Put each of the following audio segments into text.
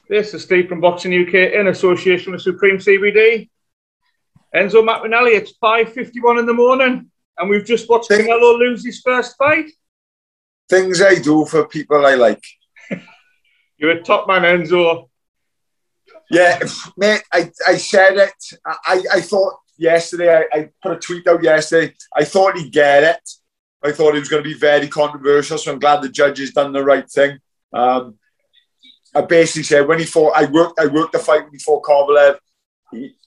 This is Steve from Boxing UK in association with Supreme CBD. Enzo Maccarinelli, it's 5:51 in the morning and we've just watched Canelo lose his first fight. Things I do for people I like. You're a top man, Enzo. Yeah, mate, I said it. I thought yesterday, I put a tweet out yesterday, I thought he'd get it. I thought it was going to be very controversial, so I'm glad the judges done the right thing. I basically said when he fought, I worked the fight when he fought Kovalev.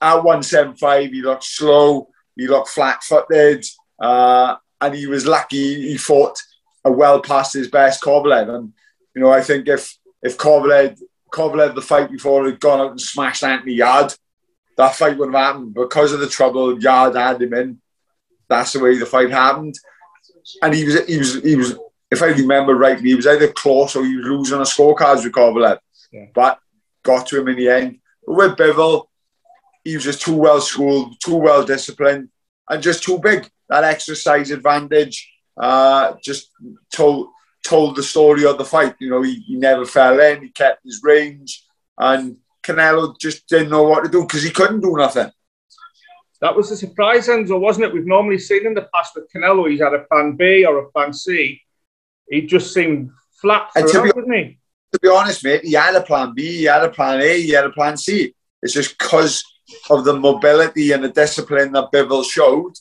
At 175, he looked slow, he looked flat-footed, and he was lucky he fought a well past his best Kovalev. And you know, I think if Kovalev the fight before had gone out and smashed Anthony Yard, that fight wouldn't have happened because of the trouble Yard had him in. That's the way the fight happened. And he was. If I remember rightly, he was either close or he was losing a scorecards with Kovalev. Yeah. But got to him in the end. But with Bivol, he was just too well schooled, too well disciplined, and just too big. That exercise advantage just told the story of the fight. You know, he never fell in, he kept his range, and Canelo just didn't know what to do because he couldn't do nothing. That was a surprise, Enzo, wasn't it? We've normally seen in the past with Canelo, he's had a plan B or a plan C. He just seemed flat throughout, didn't he? To be honest, mate, he had a plan B, he had a plan A, he had a plan C. It's just because of the mobility and the discipline that Bivol showed,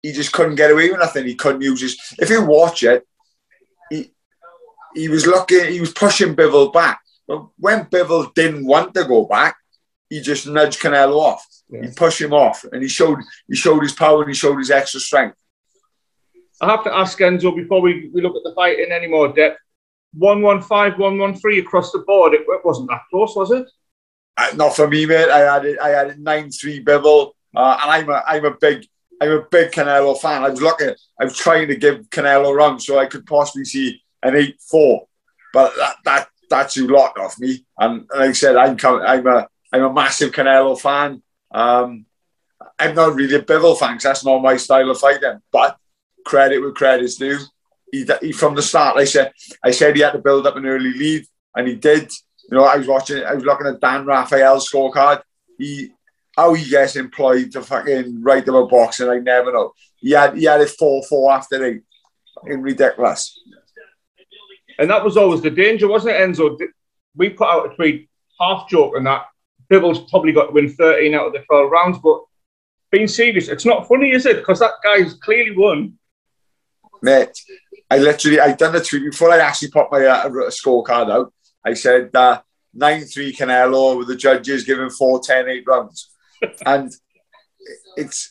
he just couldn't get away with nothing. He couldn't use his... If you watch it, he was pushing Bivol back. But when Bivol didn't want to go back, he just nudged Canelo off. Yeah. He pushed him off, and he showed his power and he showed his extra strength. I have to ask Enzo before we look at the fight in any more depth. 115, 113 across the board. It wasn't that close, was it? Not for me, mate. I had it 9-3 Bivol, and I'm a big Canelo fan. I was trying to give Canelo runs so I could possibly see an 8-4, but that's a lot off me. And like I said, I'm a massive Canelo fan. I'm not really a Bivol fan because that's not my style of fighting, but credit where credit's due. He from the start, I said he had to build up an early lead, and he did. You know, I was looking at Dan Raphael's scorecard. How he gets employed to fucking write about boxing, I never know. He had it 4-4 after 8. Fucking ridiculous. And that was always the danger, wasn't it, Enzo? We put out a tweet, half joking that Bivol's probably got to win 13 out of the 12 rounds, but being serious, it's not funny, is it? Because that guy's clearly won. Mate, I done the tweet before I actually put my scorecard out. I said 9-3 Canelo with the judges giving 4-10, 8 rounds. And it's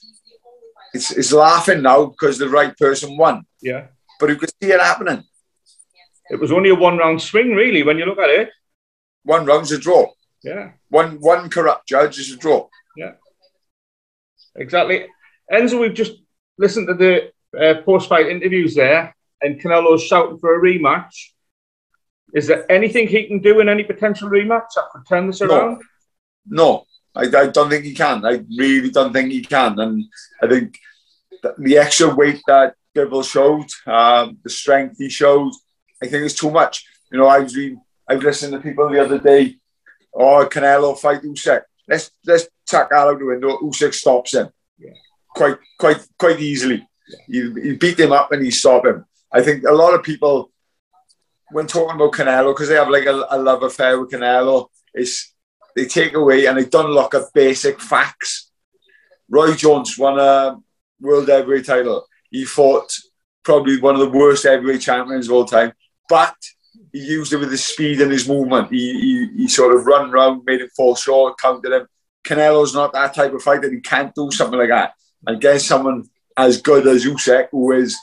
laughing now because the right person won. Yeah. But you could see it happening. It was only a 1-round swing, really, when you look at it. 1 round's a draw. Yeah. One corrupt judge is a draw. Yeah. Exactly. Enzo, we've just listened to the post-fight interviews there, and Canelo's shouting for a rematch. Is there anything he can do in any potential rematch that could turn this around? No, I don't think he can. I really don't think he can. And I think the extra weight that Bivol showed, the strength he showed, I think it's too much. You know, I've listened to people the other day, Canelo fight Usyk. Let's chuck that out the window. Usyk stops him quite easily. Yeah. He beat him up and he stopped him. I think a lot of people, when talking about Canelo, because they have like a love affair with Canelo, they take away and they don't look at basic facts. Roy Jones won a world heavyweight title. He fought probably one of the worst heavyweight champions of all time, but he used it with his speed and his movement. He sort of run round, made him fall short, countered him. Canelo's not that type of fighter. He can't do something like that. Against someone as good as Usyk, who is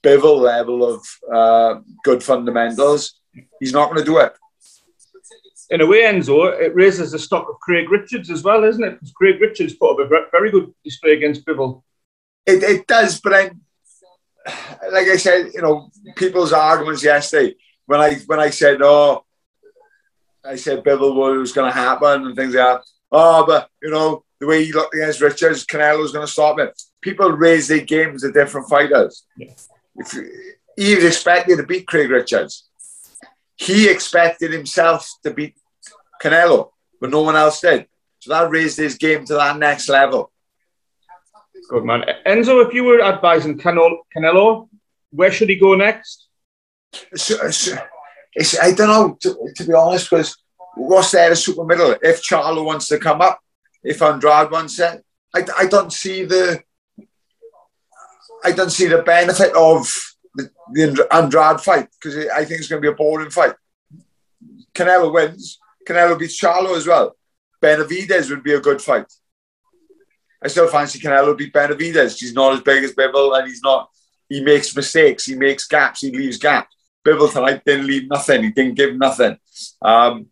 Bivol level of good fundamentals, he's not going to do it. In a way, Enzo, it raises the stock of Craig Richards as well, isn't it? Because Craig Richards put up a very good display against Bivol. It does, but like I said, you know, people's arguments yesterday, when I said, I said Bivol was going to happen and things like that. But, you know, the way he looked against Richards, Canelo's going to stop it. People raise their games to different fighters. Yeah. He was expected to beat Craig Richards. He expected himself to beat Canelo, but no one else did. So that raised his game to that next level. Good man. Enzo, if you were advising Canelo, where should he go next? I don't know, to be honest, because what's there a super middle? If Charlo wants to come up, if Andrade wants it, I don't see the benefit of the Andrade fight, because I think it's going to be a boring fight. Canelo wins. Canelo beats Charlo as well. Benavidez would be a good fight. I still fancy Canelo beat Benavidez. He's not as big as Bivol, and he makes mistakes, he makes gaps, he leaves gaps. Bivol tonight didn't leave nothing, he didn't give nothing. But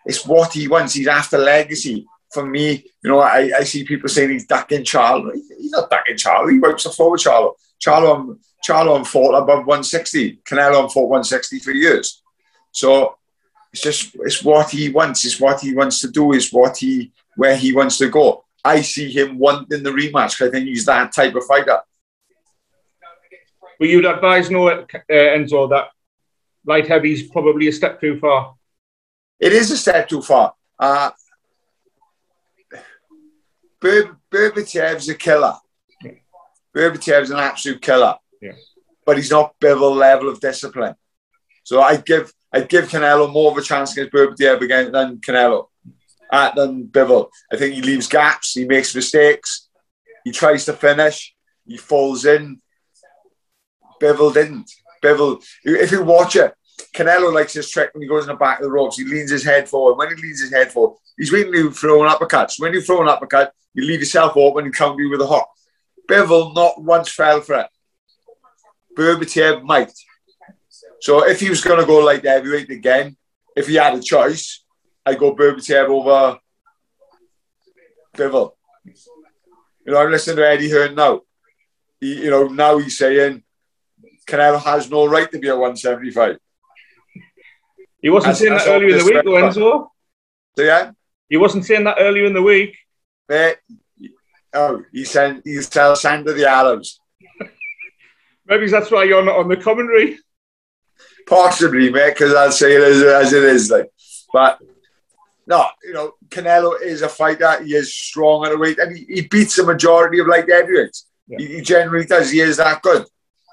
it's what he wants. He's after legacy. For me, I see people saying he's ducking Charlo. He's not ducking Charlo, he wipes the floor with Charlo. Charlo fought above 160. Canelo fought 160 for years. So it's what he wants. It's what he wants to do. It's where he wants to go. I see him wanting the rematch. I think he's that type of fighter. But you'd advise Enzo, that light heavy's probably a step too far. It is a step too far. Berbatev's a killer. Yeah. Berbatev's an absolute killer. Yeah. But he's not Bivol level of discipline. So I'd give Canelo more of a chance against Berbatev than Canelo. Than Bivol. I think he leaves gaps, he makes mistakes, he tries to finish, he falls in. Bivol didn't. Bivol, if you watch it, Canelo likes his trick when he goes in the back of the ropes. He leans his head forward. When he leans his head forward, he's waiting to throw an uppercut. So when you throw an uppercut, you leave yourself open and counter you with a hook. Bivol not once fell for it. Berbatev might. So if he was going to go light heavyweight again, if he had a choice, I go Berbatev over Bivol. I'm listening to Eddie Hearn now. Now he's saying Canelo has no right to be at 175. He wasn't saying that earlier in the week, though, Enzo. So yeah, he wasn't saying that earlier in the week. He's tell Sand of the Arabs. Maybe that's why you're not on the commentary. Possibly, mate, because I'll say it as it is. But no, Canelo is a fighter. He is strong at a weight, and he beats the majority of light heavyweights. Yeah. He generally does. He is that good.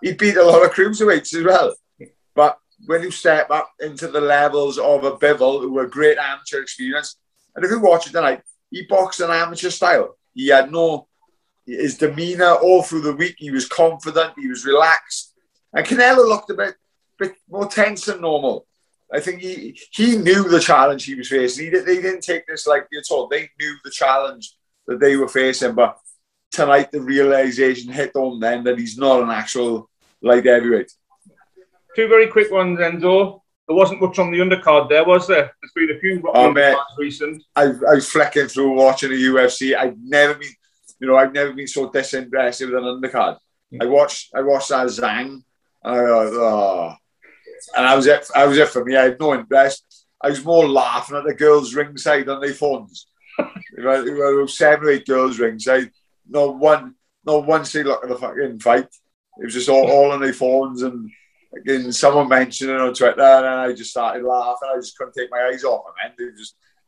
He beat a lot of cruiserweights as well. But when you step up into the levels of a Bivol, who are great amateur experience, and if you watch it tonight, he boxed an amateur style. He had his demeanour all through the week. He was confident. He was relaxed. And Canelo looked a bit more tense than normal. I think he knew the challenge he was facing. They didn't take this lightly at all. They knew the challenge that they were facing. But tonight, the realisation hit home then that he's not an actual light heavyweight. Two very quick ones, Enzo. There wasn't much on the undercard there, was there? There's been a few undercards recent. I was flicking through watching the UFC. I've never been so disinterested with an undercard. I watched that Zhang. And I was it for me. I had no interest. I was more laughing at the girls ringside on their phones. There were 7 or 8 girls ringside. No one say look at the fucking fight. It was just all on their phones, and again, someone mentioned it on Twitter, and I just started laughing. I just couldn't take my eyes off them, and they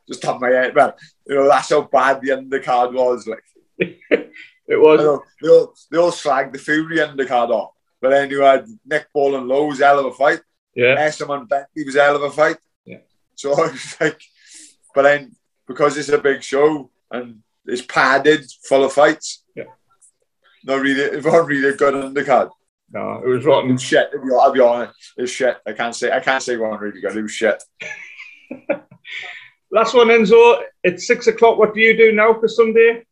just turned my head. But that's how bad the undercard was. It was. They all slagged the Fury undercard off, but then you had Nick Ball and Lowe was a hell of a fight. Yeah. Esserman Bentley was a hell of a fight. Yeah. So I was but then because it's a big show and it's padded, full of fights. Yeah. Not really a good undercard. No, it was rotten. Shit. I'll be honest. It's shit. I can't say one really good. It was shit. Last one, Enzo. It's 6 o'clock. What do you do now for Sunday?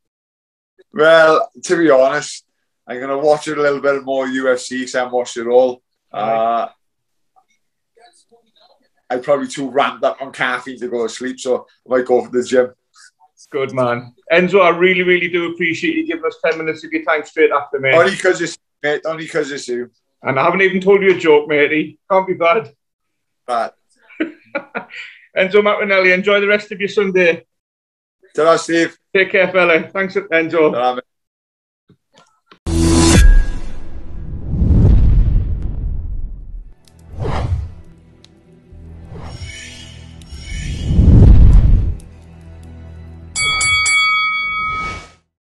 Well, to be honest, I'm going to watch it a little bit more UFC because I haven't watched it all. I'm probably too ramped up on caffeine to go to sleep, so I might go for the gym. Good, man. Enzo, I really, really do appreciate you giving us 10 minutes of your time straight after, mate. Only because it's you. And I haven't even told you a joke, matey. Can't be bad. Bad. Enzo Maccarinelli, enjoy the rest of your Sunday. Ta-ra, Steve. Take care, fella. Thanks, Enzo. Ta-ra, mate.